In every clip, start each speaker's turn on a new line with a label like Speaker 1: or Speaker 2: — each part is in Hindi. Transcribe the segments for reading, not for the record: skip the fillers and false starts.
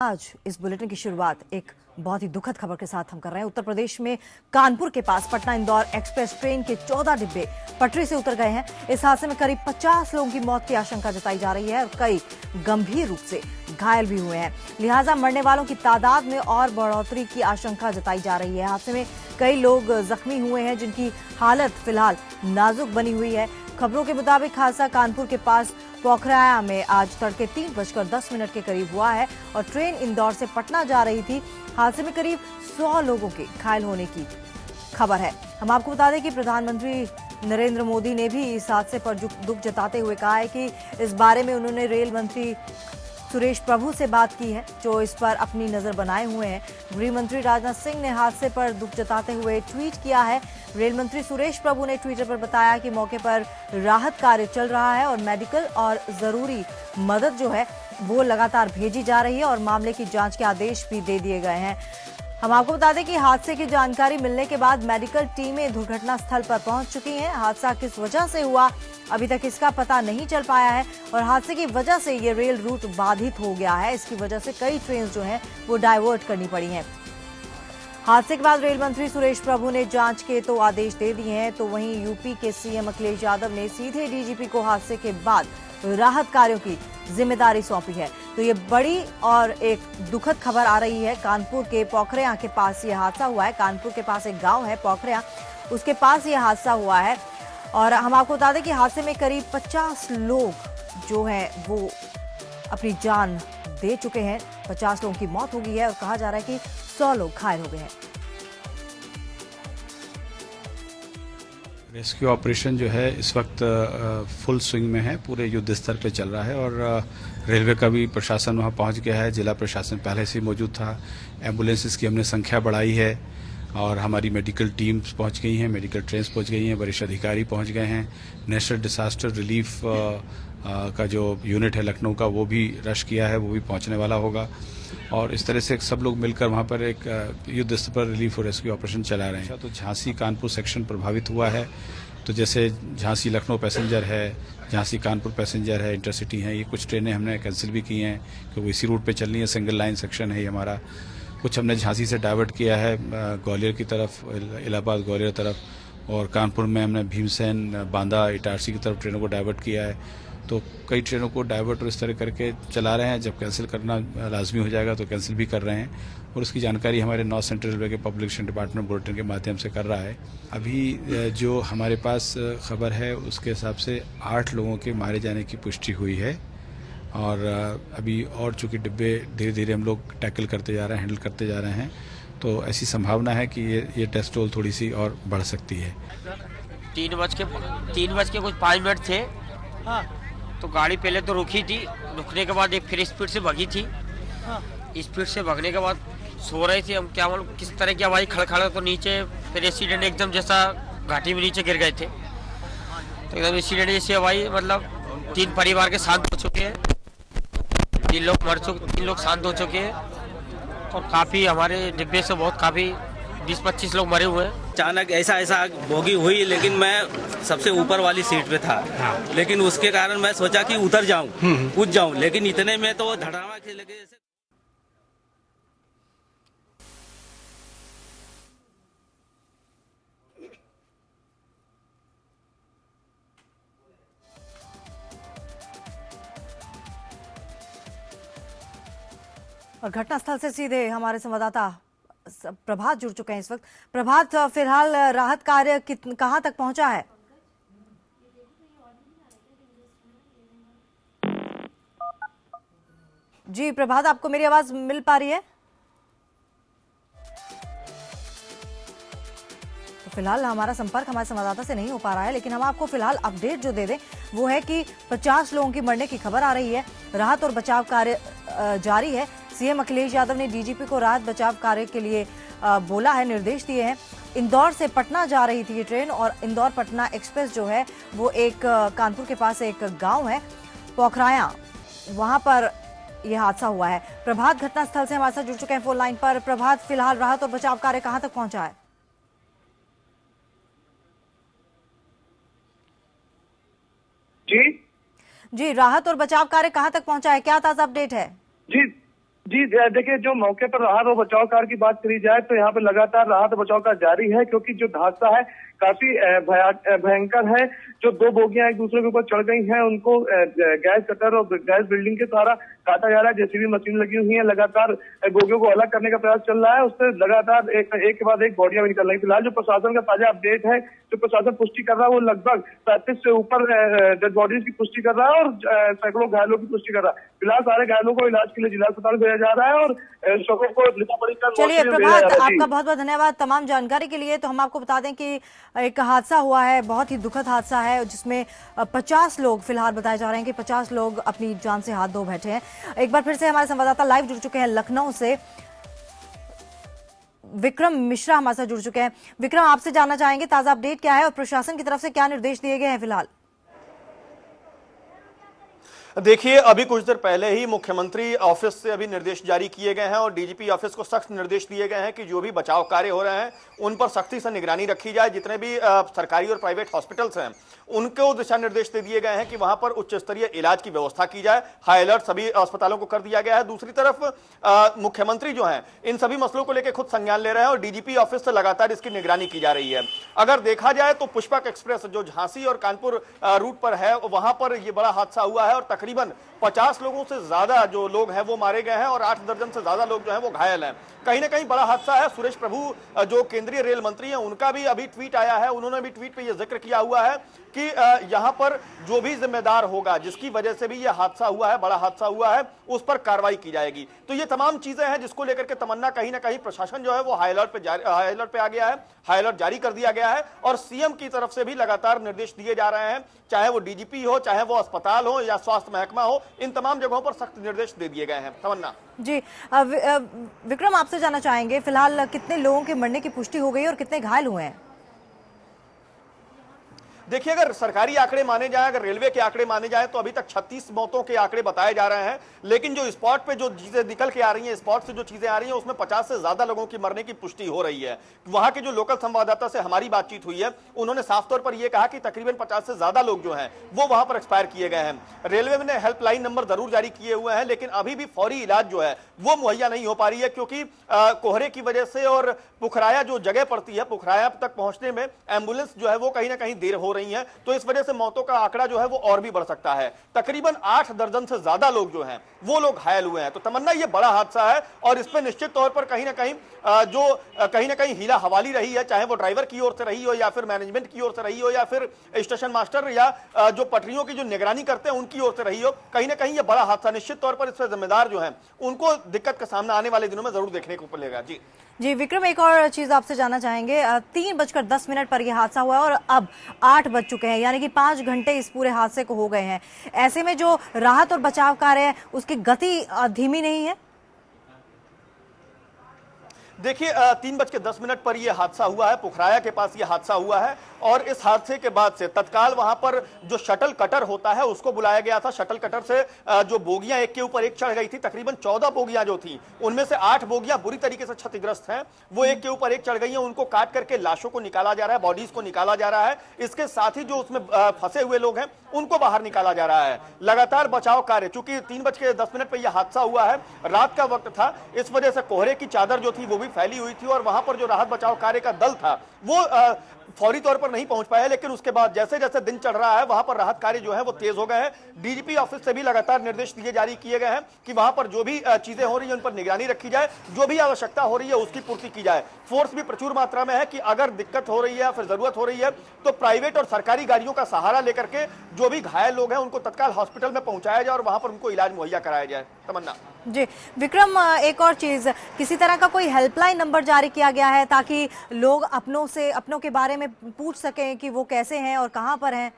Speaker 1: आज इस बुलेटिन की शुरुआत एक बहुत ही दुखद खबर के साथ हम कर रहे हैं। उत्तर प्रदेश में कानपुर के पास पटना इंदौर एक्सप्रेस ट्रेन के 14 डिब्बे पटरी से उतर गए हैं। इस हादसे में करीब 50 लोगों की मौत की आशंका जताई जा रही है और कई गंभीर रूप से घायल भी हुए हैं। लिहाजा मरने वालों की तादाद में और बढ़ोतरी की आशंका जताई जा रही है। हादसे में कई लोग जख्मी हुए हैं जिनकी हालत फिलहाल नाजुक बनी हुई है। खबरों के मुताबिक हादसा कानपुर के पास पोखराया में आज तड़के 3:10 के करीब हुआ है और ट्रेन इंदौर से पटना जा रही थी। हादसे में करीब 100 लोगों के घायल होने की खबर है। हम आपको बता दें कि प्रधानमंत्री नरेंद्र मोदी ने भी इस हादसे पर दुख जताते हुए कहा है कि इस बारे में उन्होंने रेल मंत्री सुरेश प्रभु से बात की है, जो इस पर अपनी नजर बनाए हुए हैं। गृह मंत्री राजनाथ सिंह ने हादसे पर दुख जताते हुए ट्वीट किया है। रेल मंत्री सुरेश प्रभु ने ट्विटर पर बताया कि मौके पर राहत कार्य चल रहा है और मेडिकल और जरूरी मदद जो है वो लगातार भेजी जा रही है और मामले की जांच के आदेश भी दे दिए गए हैं। हम आपको बता दें कि हादसे की जानकारी मिलने के बाद मेडिकल टीमें दुर्घटना स्थल पर पहुंच चुकी हैं। हादसा किस वजह से हुआ अभी तक इसका पता नहीं चल पाया है और हादसे की वजह से ये रेल रूट बाधित हो गया है। इसकी वजह से कई ट्रेन जो हैं वो डाइवर्ट करनी पड़ी हैं। हादसे के बाद रेल मंत्री सुरेश प्रभु ने जांच के तो आदेश दे दिए हैं, तो वहीं यूपी के सीएम अखिलेश यादव ने सीधे डीजीपी को हादसे के बाद राहत कार्यों की जिम्मेदारी सौंपी है। तो ये बड़ी और एक दुखद खबर आ रही है। कानपुर के पोखरिया के पास ये हादसा हुआ है। कानपुर के पास एक गांव है पोखरिया, उसके पास ये हादसा हुआ है और हम आपको बता दें कि हादसे में करीब 50 लोग जो हैं वो अपनी जान दे चुके हैं। 50 लोगों की मौत हो गई है और कहा जा रहा है कि 100 लोग घायल हो गए हैं।
Speaker 2: रेस्क्यू ऑपरेशन जो है इस वक्त फुल स्विंग में है, पूरे युद्ध स्तर पे चल रहा है और रेलवे का भी प्रशासन वहां पहुंच गया है। जिला प्रशासन पहले से ही मौजूद था। एम्बुलेंसेस की हमने संख्या बढ़ाई है और हमारी मेडिकल टीम्स पहुंच गई हैं, मेडिकल ट्रेन्स पहुंच गई हैं, वरिष्ठ अधिकारी पहुंच गए हैं। नेशनल डिजास्टर रिलीफ का जो यूनिट है लखनऊ का वो भी रश किया है, वो भी पहुंचने वाला होगा और इस तरह से सब लोग मिलकर वहां पर एक युद्ध स्तर पर रिलीफ और रेस्क्यू ऑपरेशन चला रहे हैं। तो झांसी कानपुर सेक्शन प्रभावित हुआ है, तो जैसे झांसी लखनऊ पैसेंजर है, झांसी कानपुर पैसेंजर है, इंटरसिटी है, ये कुछ ट्रेनें हमने कैंसिल भी की हैं क्योंकि इसी रूट पे चलनी है। सिंगल लाइन सेक्शन है ये हमारा। कुछ हमने झांसी से डाइवर्ट किया है ग्वालियर की तरफ, इलाहाबाद ग्वालियर तरफ, और कानपुर में हमने भीमसेन बांदा इटारसी की तरफ ट्रेनों को डाइवर्ट किया है। तो कई ट्रेनों को डाइवर्ट और इस तरह करके चला रहे हैं। जब कैंसिल करना लाजमी हो जाएगा तो कैंसिल भी कर रहे हैं और उसकी जानकारी हमारे नॉर्थ सेंट्रल रेलवे के पब्लिक रिलेशन डिपार्टमेंट बुलेटिन के माध्यम से कर रहा है। अभी जो हमारे पास खबर है उसके हिसाब से 8 लोगों के मारे जाने की पुष्टि हुई है और अभी और चूंकि डिब्बे धीरे धीरे हम लोग टैकल करते जा रहे हैं, हैंडल करते जा रहे हैं, तो ऐसी संभावना है कि ये टेस्ट रोल थोड़ी सी और बढ़ सकती है।
Speaker 3: 3 बज के कुछ 5 मिनट थे। हाँ। तो गाड़ी पहले तो रुकी थी, रुकने के बाद एक फिर स्पीड से भगी थी। हाँ। स्पीड से भगने के बाद सो रहे थे हम, क्या मालूम किस तरह की आवाज़ खड़खड़ा तो नीचे फिर एक्सीडेंट एकदम जैसा घाटी में नीचे गिर गए थे। तो एकदम एक्सीडेंट जैसी आवाज़, मतलब 3 परिवार के शांत हो चुके हैं, 3 लोग मर चुके, 3 लोग शांत हो चुके हैं और काफ़ी हमारे डिब्बे से बहुत काफ़ी 20-25 लोग मरे हुए हैं।
Speaker 4: अचानक ऐसा बोगी हुई, लेकिन मैं सबसे ऊपर वाली सीट पे था। हाँ। लेकिन उसके कारण मैं सोचा कि उतर जाऊं, कूद जाऊं, लेकिन इतने में तो धड़ामा के लगे।
Speaker 1: और घटनास्थल से सीधे हमारे संवाददाता प्रभात जुड़ चुके हैं इस वक्त। प्रभात, फिलहाल राहत कार्य कहां तक पहुंचा है? जी प्रभात, आपको मेरी आवाज मिल पा रही है? तो फिलहाल हमारा संपर्क हमारे संवाददाता से नहीं हो पा रहा है, लेकिन हम आपको फिलहाल अपडेट जो दे दें वो है कि 50 लोगों की मरने की खबर आ रही है। राहत और बचाव कार्य जारी है। सीएम अखिलेश यादव ने डीजीपी को राहत बचाव कार्य के लिए बोला है, निर्देश दिए हैं। इंदौर से पटना जा रही थी ये ट्रेन और इंदौर पटना एक्सप्रेस जो है वो एक कानपुर के पास एक गांव है पोखराया, वहां पर यह हादसा हुआ है। प्रभात घटनास्थल से हमारे साथ जुड़ चुके हैं फोन लाइन पर। प्रभात, फिलहाल राहत और बचाव कार्य कहां तक पहुंचा है?
Speaker 5: जी
Speaker 1: राहत और बचाव कार्य कहां तक पहुंचा है? क्या ताजा अपडेट है?
Speaker 5: जी जी देखिए, जो मौके पर राहत और बचाव कार्य की बात करी जाए तो यहाँ पे लगातार राहत और बचाव कार्य जारी है, क्योंकि जो हादसा है काफी भयंकर है। जो दो बोगियां एक दूसरे के ऊपर चढ़ गई हैं, उनको गैस कटर और गैस बिल्डिंग के द्वारा काटा जा रहा है। जेसीबी मशीन लगी हुई है, लगातार बोगियों को अलग करने का प्रयास चल रहा है। उससे लगातार एक के बाद एक बॉडियां भी निकल रही। फिलहाल जो प्रशासन का ताजा अपडेट है, जो प्रशासन पुष्टि कर रहा है, वो लगभग 35 से ऊपर डेड बॉडीज की पुष्टि कर रहा है और सैकड़ों घायलों की पुष्टि कर रहा है। फिलहाल सारे घायलों को इलाज के लिए जिला अस्पताल भेजा जा रहा है और शवों को लिखा-पढ़ी कर
Speaker 1: चलिए प्रभात, आपका बहुत बहुत धन्यवाद तमाम जानकारी के लिए। तो हम आपको बता दें कि एक हादसा हुआ है, बहुत ही दुखद हादसा है, जिसमें 50 लोग फिलहाल बताए जा रहे हैं कि 50 लोग अपनी जान से हाथ धो बैठे हैं। एक बार फिर से हमारे संवाददाता लाइव जुड़ चुके हैं लखनऊ से, विक्रम मिश्रा हमारे साथ जुड़ चुके हैं। विक्रम, आपसे जानना चाहेंगे ताजा अपडेट क्या है और प्रशासन की तरफ से क्या निर्देश दिए गए हैं फिलहाल?
Speaker 6: देखिए, अभी कुछ देर पहले ही मुख्यमंत्री ऑफिस से अभी निर्देश जारी किए गए हैं और डीजीपी ऑफिस को सख्त निर्देश दिए गए हैं कि जो भी बचाव कार्य हो रहे हैं उन पर सख्ती से निगरानी रखी जाए। जितने भी सरकारी और प्राइवेट हॉस्पिटल्स हैं उनको दिशा निर्देश दे दिए गए हैं कि वहां पर उच्च स्तरीय इलाज की व्यवस्था की जाए। हाई अलर्ट सभी अस्पतालों को कर दिया गया है। दूसरी तरफ मुख्यमंत्री जो हैं इन सभी मसलों को लेकर खुद संज्ञान ले रहे हैं और डीजीपी ऑफिस से लगातार इसकी निगरानी की जा रही है। अगर देखा जाए तो पुष्पक एक्सप्रेस जो झांसी और कानपुर रूट पर है, वहां पर यह बड़ा हादसा हुआ है और तकरीबन 50 लोगों से ज्यादा जो लोग हैं वो मारे गए हैं और 8 दर्जन से ज्यादा लोग जो हैं वो घायल हैं। कहीं ना कहीं बड़ा हादसा है। सुरेश प्रभु जो केंद्रीय रेल मंत्री हैं, उनका भी अभी ट्वीट आया है। उन्होंने भी ट्वीट पे ये जिक्र किया हुआ है कि यहां पर जो भी जिम्मेदार होगा, जिसकी वजह से भी ये हादसा हुआ है, बड़ा हादसा हुआ है, उस पर कार्रवाई की जाएगी। तो ये तमाम चीजें हैं जिसको लेकर के तमन्ना कहीं ना कहीं प्रशासन जो है वो हाई अलर्ट पे आ गया है, हाई अलर्ट जारी कर दिया गया है और सीएम की तरफ से भी लगातार निर्देश दिए जा रहे हैं, चाहे वो डीजीपी हो, चाहे वो अस्पताल हो या स्वास्थ्य महकमा हो, इन तमाम जगहों पर सख्त निर्देश दे दिए गए हैं। तमन्ना
Speaker 1: जी, विक्रम, आपसे जानना चाहेंगे फिलहाल कितने लोगों के मरने की पुष्टि हो गई और कितने घायल हुए हैं?
Speaker 6: देखिए, अगर सरकारी आंकड़े माने जाएं, अगर रेलवे के आंकड़े माने जाएं तो अभी तक 36 मौतों के आंकड़े बताए जा रहे हैं। लेकिन जो स्पॉट पे जो चीजें निकल के आ रही हैं, स्पॉट से जो चीजें आ रही हैं, उसमें 50 से ज्यादा लोगों की मरने की पुष्टि हो रही है। वहां के जो लोकल संवाददाता से हमारी बातचीत हुई है, उन्होंने साफ तौर पर यह कहा कि तकरीबन 50 से ज्यादा लोग जो हैं वो वहां पर एक्सपायर किए गए हैं। रेलवे ने हेल्पलाइन नंबर जरूर जारी किए हुए हैं, लेकिन अभी भी फौरी इलाज जो है वो मुहैया नहीं हो पा रही है, क्योंकि कोहरे की वजह से और पुखराया जो जगह पड़ती है, पुखराया तक पहुंचने में एम्बुलेंस जो है वो कहीं ना कहीं देर हो रही है। तो इस वजह से मौतों का आंकड़ा जो है वो और भी बढ़ सकता है। तकरीबन 8 दर्जन से ज्यादा लोग जो हैं वो लोग घायल हुए हैं। तो तमन्ना, ये बड़ा हादसा है और इसमें निश्चित तौर पर कहीं ना कहीं हीला हवाली रही है, चाहे वो ड्राइवर की ओर से रही हो या फिर मैनेजमेंट की ओर से रही हो या फिर स्टेशन मास्टर या जो पटरियों की जो निगरानी करते हैं उनकी ओर से रही हो। कहीं ना कहीं ये बड़ा हादसा, निश्चित तौर पर इससे जिम्मेदार जो है उनको दिक्कत का सामना आने वाले दिनों में जरूर देखने को मिलेगा।
Speaker 1: जी विक्रम, एक और चीज आपसे जानना चाहेंगे। 3:10 पर यह हादसा हुआ है और अब 8 बज चुके हैं, यानी कि 5 घंटे इस पूरे हादसे को हो गए हैं। ऐसे में जो राहत और बचाव कार्य है उसकी गति धीमी नहीं है?
Speaker 6: देखिए, 3:10 पर यह हादसा हुआ है, पुखराया के पास यह हादसा हुआ है और इस हादसे के बाद से तत्काल वहां पर जो शटल कटर होता है उसको बुलाया गया था। शटल कटर से जो बोगियां एक के ऊपर एक चढ़ गई थी, तकरीबन 14 बोगियां जो थी उनमें से 8 बोगियां बुरी तरीके से क्षतिग्रस्त हैं, वो एक के ऊपर एक चढ़ गई हैं। उनको काट करके लाशों को निकाला जा रहा है, बॉडीज को निकाला जा रहा है। इसके साथ ही जो उसमें फंसे हुए लोग हैं उनको बाहर निकाला जा रहा है। लगातार बचाव कार्य, चूंकि 3:10 पर यह हादसा हुआ है, रात का वक्त था, इस वजह से कोहरे की चादर जो थी वो भी फैली हुई थी और वहां पर जो राहत बचाव कार्य का दल था वो फौरी तौर पर नहीं पहुंच पाया। लेकिन उसके बाद जैसे जैसे दिन चढ़ रहा है वहां पर राहत कार्य जो है वो तेज हो गए हैं। डीजीपी ऑफिस से भी लगातार निर्देश जारी किए गए हैं कि वहां पर जो भी चीजें हो रही है उन पर निगरानी रखी जाए, जो भी आवश्यकता हो रही है उसकी पूर्ति की जाए। फोर्स भी प्रचुर मात्रा में है कि अगर दिक्कत हो रही है या फिर जरूरत हो रही है तो प्राइवेट और सरकारी गाड़ियों का सहारा लेकर के जो भी घायल लोग हैं उनको तत्काल हॉस्पिटल में पहुंचाया जाए और वहां पर उनको इलाज मुहैया कराया जाए। तमन्ना
Speaker 1: जी विक्रम, एक और चीज, किसी तरह का कोई हेल्पलाइन नंबर जारी किया गया है ताकि लोग अपनों के बारे में पूछ सकें कि वो कैसे हैं और कहां पर हैं?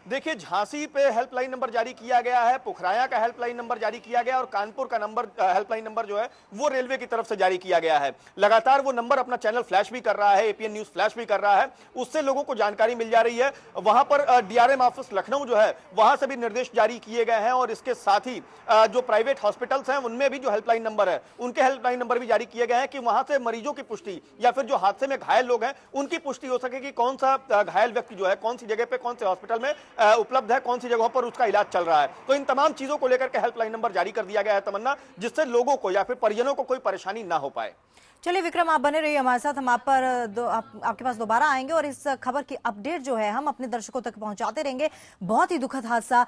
Speaker 6: देखिए, झांसी पे हेल्पलाइन नंबर जारी किया गया है, पुखराया का हेल्पलाइन नंबर जारी किया गया और कानपुर का नंबर हेल्पलाइन नंबर जो है वो रेलवे की तरफ से जारी किया गया है। लगातार वो नंबर अपना चैनल फ्लैश भी कर रहा है, एपीएन न्यूज फ्लैश भी कर रहा है, उससे लोगों को जानकारी मिल जा रही है। वहां पर डीआरएम ऑफिस लखनऊ जो है वहां से भी निर्देश जारी किए गए हैं और इसके साथ ही जो प्राइवेट हॉस्पिटल्स हैं उनमें भी जो हेल्पलाइन नंबर है उनके हेल्पलाइन नंबर भी जारी किए गए हैं कि वहां से मरीजों की पुष्टि या फिर जो हादसे में घायल लोग हैं उनकी पुष्टि हो सके कि कौन सा घायल व्यक्ति जो है कौन सी जगह पे कौन से हॉस्पिटल में उपलब्ध है, कौन सी जगहों पर उसका इलाज चल रहा है। तो इन तमाम चीजों को लेकर के हेल्पलाइन नंबर जारी कर दिया गया है तमन्ना, जिससे लोगों को या फिर परिजनों को कोई परेशानी ना हो पाए।
Speaker 1: चलिए विक्रम, आप बने रहिए हमारे साथ, हम आपके पास दोबारा आएंगे और इस खबर की अपडेट जो है हम अपने दर्शकों तक पहुंचाते रहेंगे। बहुत ही दुखद हादसा